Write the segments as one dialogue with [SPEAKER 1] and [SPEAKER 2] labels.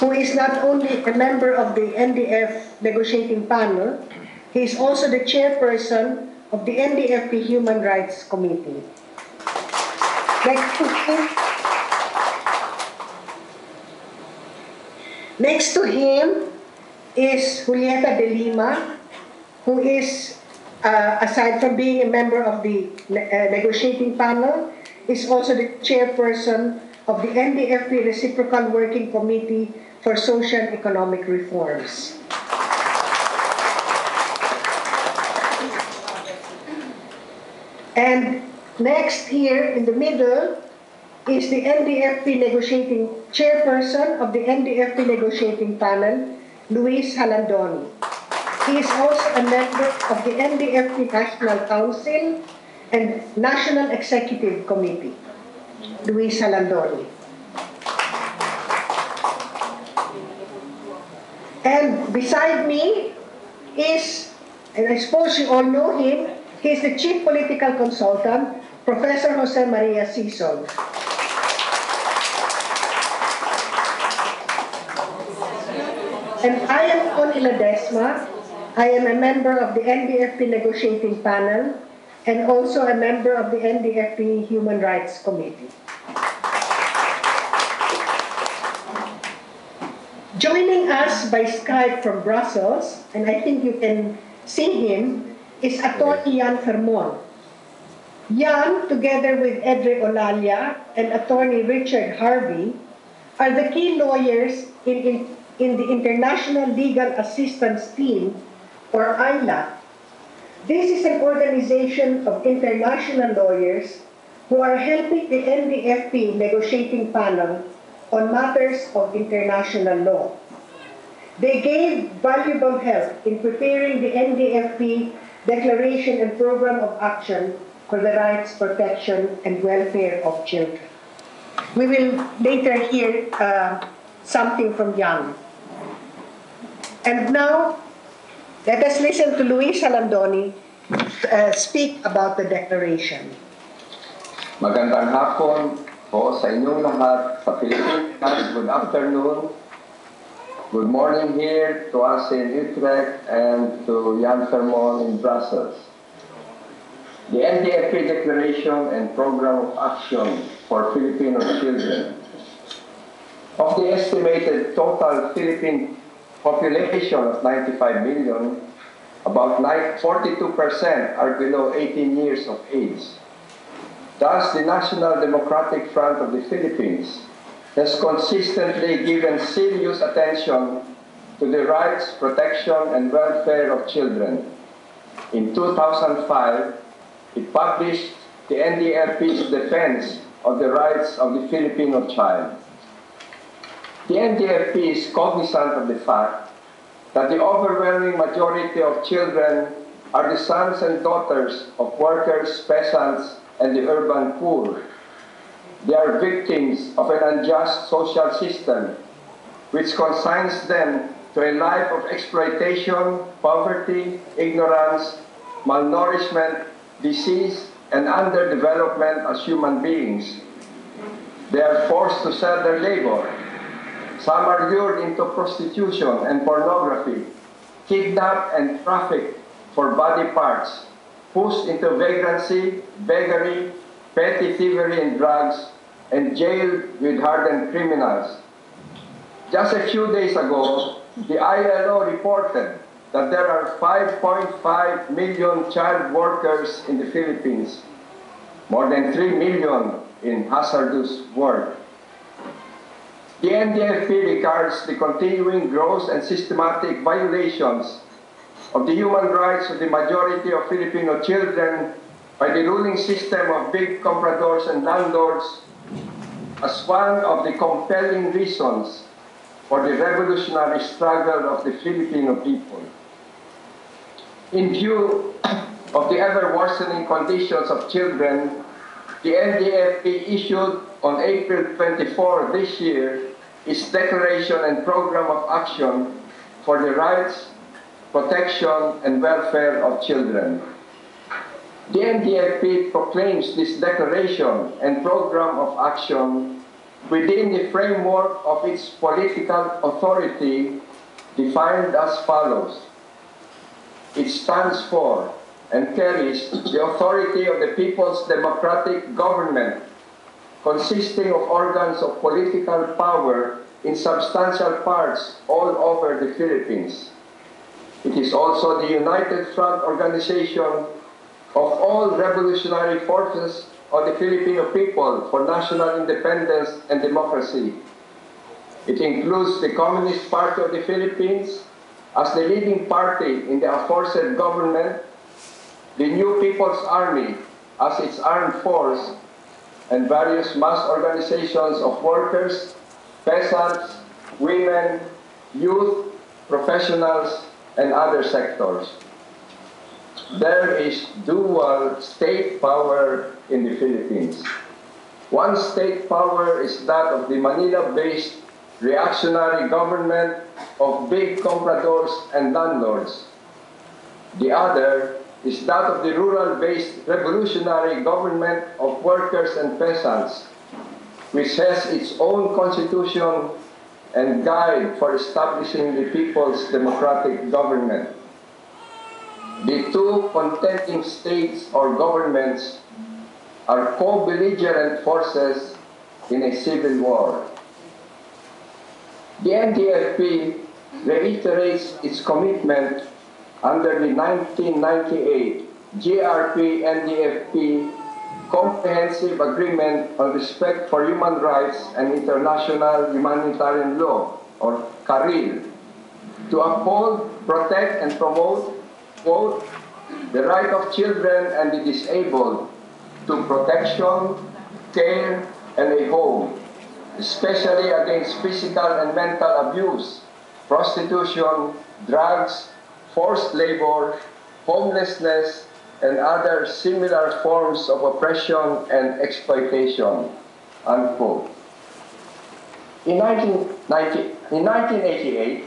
[SPEAKER 1] who is not only a member of the NDF negotiating panel, he is also the chairperson of the NDFP Human Rights Committee. Next to him is Julieta de Lima, who is, aside from being a member of the negotiating panel, is also the chairperson of the NDFP Reciprocal Working Committee for Social and Economic Reforms. And next here in the middle is the NDFP negotiating chairperson of the NDFP negotiating panel, Luis Jalandoni. He is also a member of the NDFP National Council and National Executive Committee, Luis Jalandoni. And beside me is, and I suppose you all know him, he's the Chief Political Consultant, Professor Jose Maria Sison. And I am Connie Ledesma. I am a member of the NDFP negotiating panel and also a member of the NDFP Human Rights Committee. Joining us by Skype from Brussels, and I think you can see him, is Attorney Jan Fermon. Jan, together with Edre Olalia and Attorney Richard Harvey, are the key lawyers in the International Legal Assistance Team, or ILA. This is an organization of international lawyers who are helping the NDFP negotiating panel on matters of international law. They gave valuable help in preparing the NDFP Declaration and Program of Action for the Rights, Protection, and Welfare of Children. We will later hear something from Jan. And now, let us listen to Luis Jalandoni speak about the declaration.
[SPEAKER 2] Magandang hapon po sa inyong lahat sa Pilipinas. Good afternoon. Good morning here to us in Utrecht and to Jan Fermon in Brussels. The NDFP Declaration and Program of Action for Filipino Children. Of the estimated total Philippine population of 95 million, about 42% are below 18 years of age. Thus, the National Democratic Front of the Philippines has consistently given serious attention to the rights, protection, and welfare of children. In 2005, it published the NDFP's Defense of the Rights of the Filipino Child. The NDFP is cognizant of the fact that the overwhelming majority of children are the sons and daughters of workers, peasants, and the urban poor. They are victims of an unjust social system which consigns them to a life of exploitation, poverty, ignorance, malnourishment, disease, and underdevelopment as human beings. They are forced to sell their labor. Some are lured into prostitution and pornography, kidnapped and trafficked for body parts, pushed into vagrancy, beggary, petty thievery and drugs, and jailed with hardened criminals. Just a few days ago, the ILO reported that there are 5.5 million child workers in the Philippines, more than 3 million in hazardous work. The NDFP regards the continuing gross and systematic violations of the human rights of the majority of Filipino children by the ruling system of big compradors and landlords as one of the compelling reasons for the revolutionary struggle of the Filipino people. In view of the ever-worsening conditions of children, the NDFP issued on April 24 this year its Declaration and Program of Action for the Rights, Protection, and Welfare of Children. The NDFP proclaims this Declaration and Program of Action within the framework of its political authority defined as follows. It stands for and carries the authority of the People's Democratic Government, consisting of organs of political power in substantial parts all over the Philippines. It is also the united front organization of all revolutionary forces of the Filipino people for national independence and democracy. It includes the Communist Party of the Philippines as the leading party in the aforesaid government, the New People's Army as its armed force, and various mass organizations of workers, peasants, women, youth, professionals, and other sectors. There is dual state power in the Philippines. One state power is that of the Manila-based reactionary government of big compradors and landlords. The other is that of the rural-based revolutionary government of workers and peasants, which has its own constitution and guide for establishing the people's democratic government. The two contending states or governments are co-belligerent forces in a civil war. The NDFP reiterates its commitment under the 1998 GRP-NDFP Comprehensive Agreement on Respect for Human Rights and International Humanitarian Law, or CARIL, to uphold, protect, and promote, quote, the right of children and the disabled to protection, care, and a home, especially against physical and mental abuse, prostitution, drugs, forced labor, homelessness, and other similar forms of oppression and exploitation, unquote. In 1988,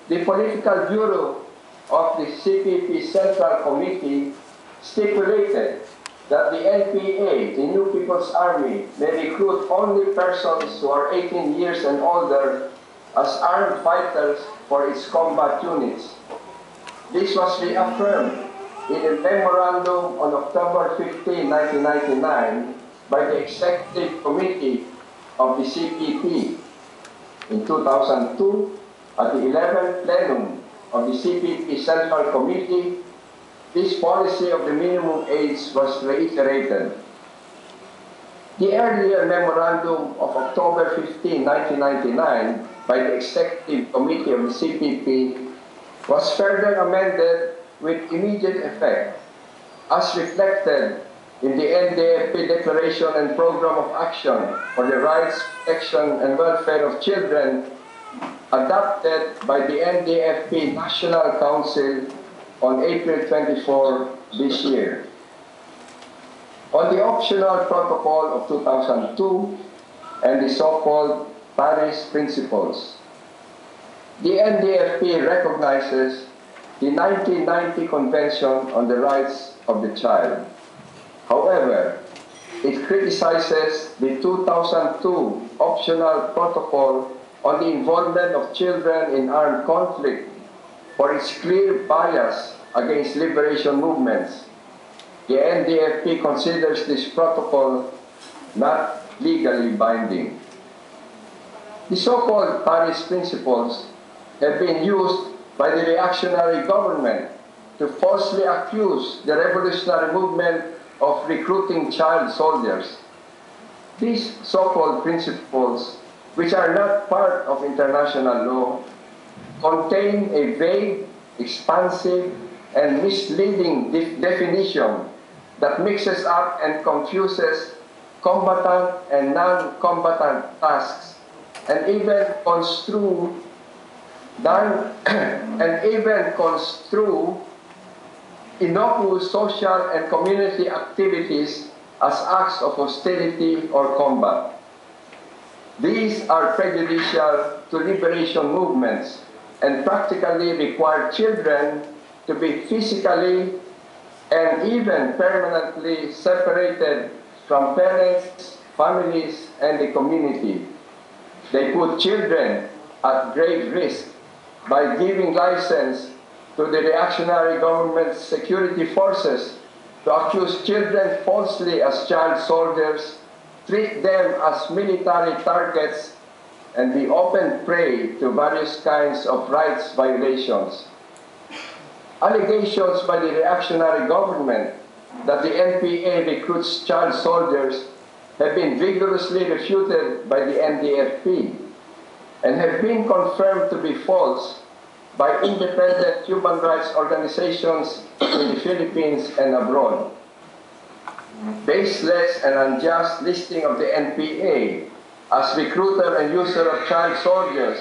[SPEAKER 2] the Political Bureau of the CPP Central Committee stipulated that the NPA, the New People's Army, may recruit only persons who are 18 years and older as armed fighters for its combat units. This was reaffirmed in a memorandum on October 15, 1999 by the Executive Committee of the CPP. In 2002, at the 11th plenum of the CPP Central Committee, this policy of the minimum age was reiterated. The earlier memorandum of October 15, 1999 by the Executive Committee of the CPP was further amended with immediate effect, as reflected in the NDFP Declaration and Program of Action for the Rights, Protection, and Welfare of Children, adopted by the NDFP National Council on April 24 this year. On the optional protocol of 2002 and the so-called Paris Principles, the NDFP recognizes the 1990 Convention on the Rights of the Child. However, it criticizes the 2002 optional protocol on the involvement of children in armed conflict for its clear bias against liberation movements. The NDFP considers this protocol not legally binding. The so-called Paris Principles have been used by the reactionary government to falsely accuse the revolutionary movement of recruiting child soldiers. These so-called principles, which are not part of international law, contain a vague, expansive, and misleading definition that mixes up and confuses combatant and non-combatant tasks, and even construe innocuous social and community activities as acts of hostility or combat. These are prejudicial to liberation movements and practically require children to be physically and even permanently separated from parents, families, and the community, They put children at grave risk by giving license to the reactionary government's security forces to accuse children falsely as child soldiers, treat them as military targets, and be open prey to various kinds of rights violations. Allegations by the reactionary government that the NPA recruits child soldiers have been vigorously refuted by the NDFP and have been confirmed to be false by independent human rights organizations in the Philippines and abroad. Baseless and unjust listing of the NPA as recruiter and user of child soldiers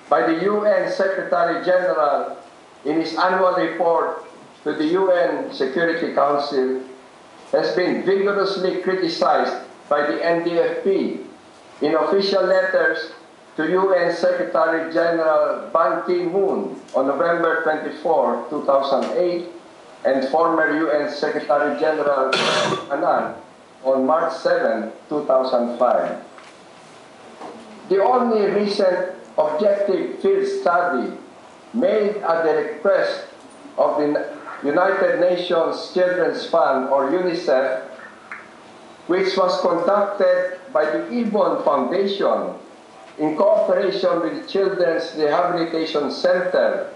[SPEAKER 2] by the UN Secretary General in his annual report to the UN Security Council has been vigorously criticized by the NDFP in official letters to UN Secretary General Ban Ki-moon on November 24, 2008, and former UN Secretary General Annan on March 7, 2005. The only recent objective field study made at the request of the United Nations Children's Fund, or UNICEF, which was conducted by the Ibon Foundation in cooperation with the Children's Rehabilitation Center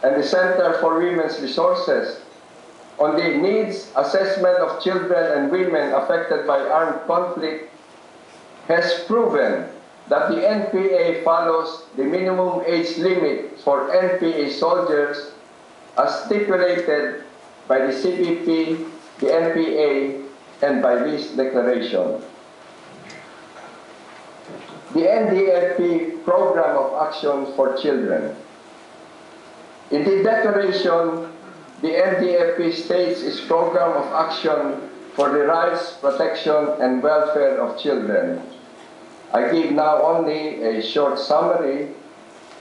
[SPEAKER 2] and the Center for Women's Resources on the needs assessment of children and women affected by armed conflict, has proven that the NPA follows the minimum age limit for NPA soldiers as stipulated by the CPP, the NPA, and by this declaration. The NDFP Program of Action for Children. In the declaration, the NDFP states its program of action for the rights, protection, and welfare of children. I give now only a short summary.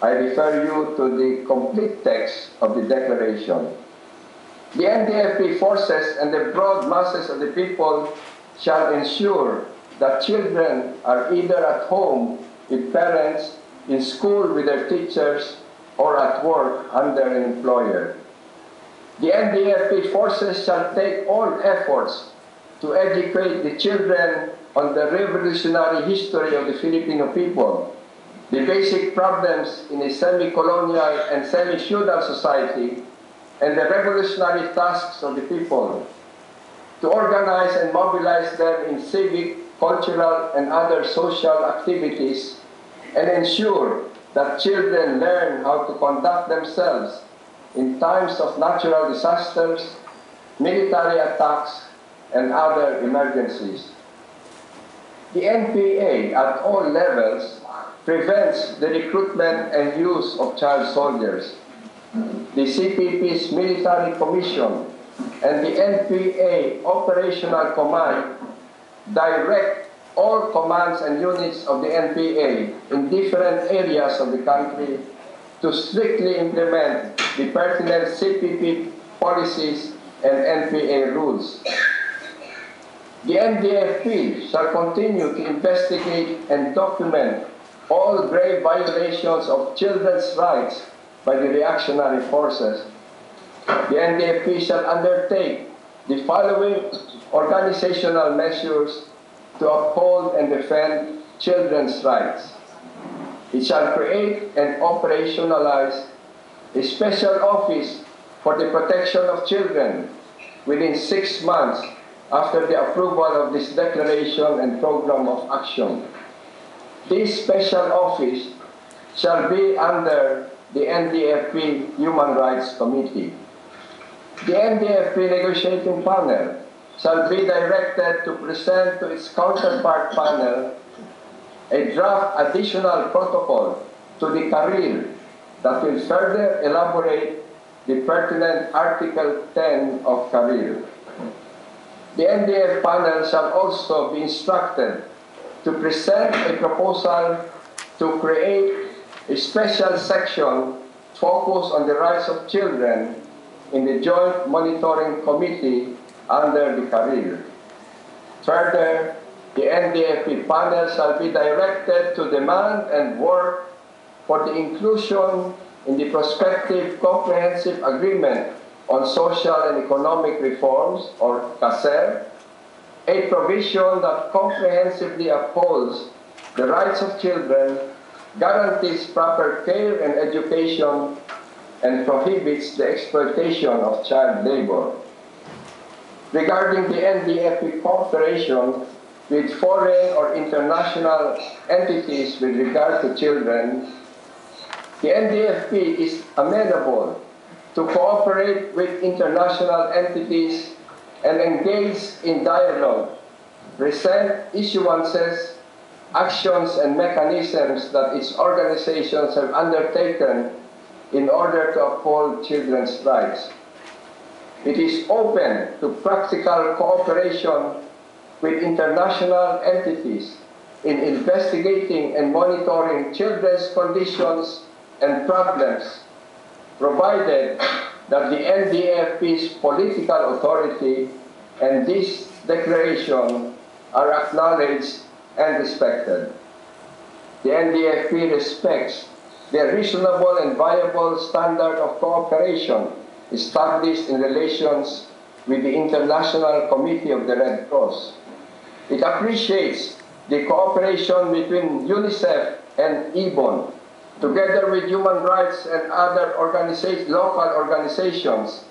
[SPEAKER 2] I refer you to the complete text of the declaration. The NDFP forces and the broad masses of the people shall ensure that children are either at home with parents, in school with their teachers, or at work under an employer. The NDFP forces shall take all efforts to educate the children on the revolutionary history of the Filipino people, the basic problems in a semi-colonial and semi-feudal society, and the revolutionary tasks of the people, to organize and mobilize them in civic, cultural, and other social activities, and ensure that children learn how to conduct themselves in times of natural disasters, military attacks, and other emergencies. The NPA at all levels prevents the recruitment and use of child soldiers. The CPP's Military Commission and the NPA Operational Command direct all commands and units of the NPA in different areas of the country to strictly implement the pertinent CPP policies and NPA rules. The NDFP shall continue to investigate and document all grave violations of children's rights by the reactionary forces. The NDFP shall undertake the following organizational measures to uphold and defend children's rights. It shall create and operationalize a special office for the protection of children within 6 months after the approval of this declaration and program of action. This special office shall be under the NDFP Human Rights Committee. The NDFP negotiating panel shall be directed to present to its counterpart panel a draft additional protocol to the career that will further elaborate the pertinent Article 10 of career. The NDF panel shall also be instructed to present a proposal to create a special section focused on the rights of children in the Joint Monitoring Committee under the career. Further, the NDFP panel shall be directed to demand and work for the inclusion in the prospective comprehensive agreement on social and economic reforms, or CASER, a provision that comprehensively upholds the rights of children, guarantees proper care and education, and prohibits the exploitation of child labor. Regarding the NDFP cooperation with foreign or international entities with regard to children, the NDFP is amenable to cooperate with international entities and engage in dialogue, present issuances, actions, and mechanisms that its organizations have undertaken in order to uphold children's rights. It is open to practical cooperation with international entities in investigating and monitoring children's conditions and problems, provided that the NDFP's political authority and this declaration are acknowledged and respected. The NDFP respects the reasonable and viable standard of cooperation established in relations with the International Committee of the Red Cross. It appreciates the cooperation between UNICEF and IBON, together with human rights and other local organizations,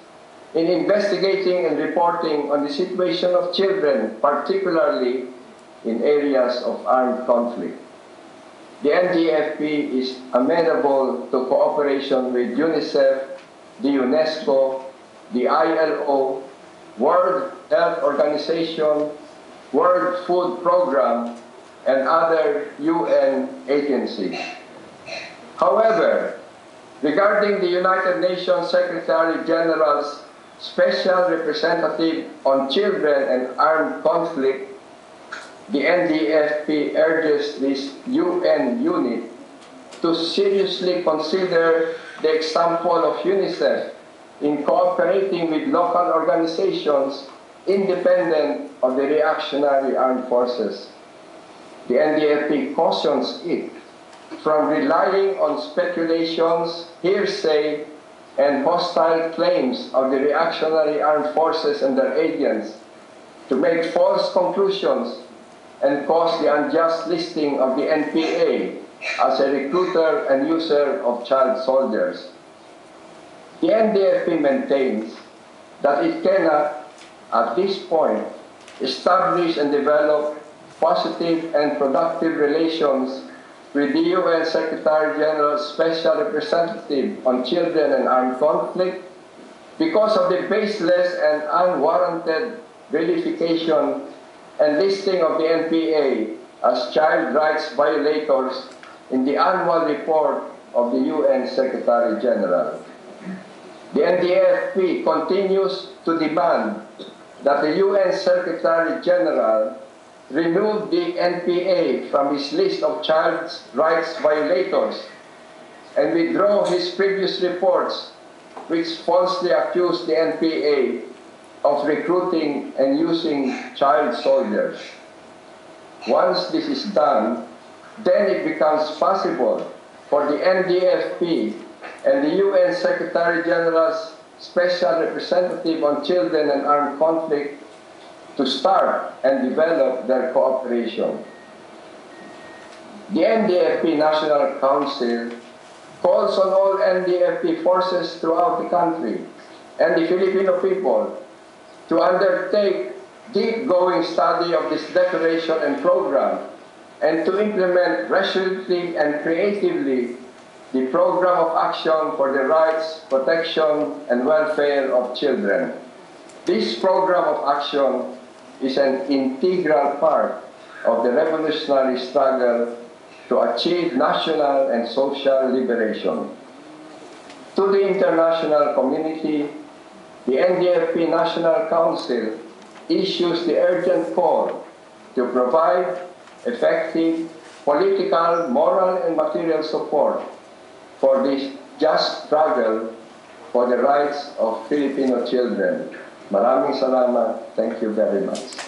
[SPEAKER 2] in investigating and reporting on the situation of children, particularly in areas of armed conflict. The NDFP is amenable to cooperation with UNICEF, the UNESCO, the ILO, World Health Organization, World Food Program, and other UN agencies. However, regarding the United Nations Secretary General's Special Representative on Children and Armed Conflict, the NDFP urges this UN unit to seriously consider the example of UNICEF in cooperating with local organizations independent of the reactionary armed forces. The NDFP cautions it from relying on speculations, hearsay, and hostile claims of the reactionary armed forces and their agents to make false conclusions and cause the unjust listing of the NPA as a recruiter and user of child soldiers. The NDFP maintains that it cannot, at this point, establish and develop positive and productive relations with the UN Secretary General's Special Representative on Children and Armed Conflict because of the baseless and unwarranted vilification and listing of the NPA as child rights violators in the annual report of the UN Secretary General. The NDFP continues to demand that the UN Secretary General remove the NPA from his list of child rights violators and withdraw his previous reports which falsely accused the NPA of recruiting and using child soldiers. Once this is done, then it becomes possible for the NDFP and the UN Secretary General's Special Representative on Children and Armed Conflict to start and develop their cooperation. The NDFP National Council calls on all NDFP forces throughout the country and the Filipino people to undertake deep-going study of this declaration and program and to implement resolutely and creatively the program of action for the rights, protection, and welfare of children. This program of action is an integral part of the revolutionary struggle to achieve national and social liberation. To the international community, the NDFP National Council issues the urgent call to provide effective political, moral, and material support for this just struggle for the rights of Filipino children. Maraming salamat. Thank you very much.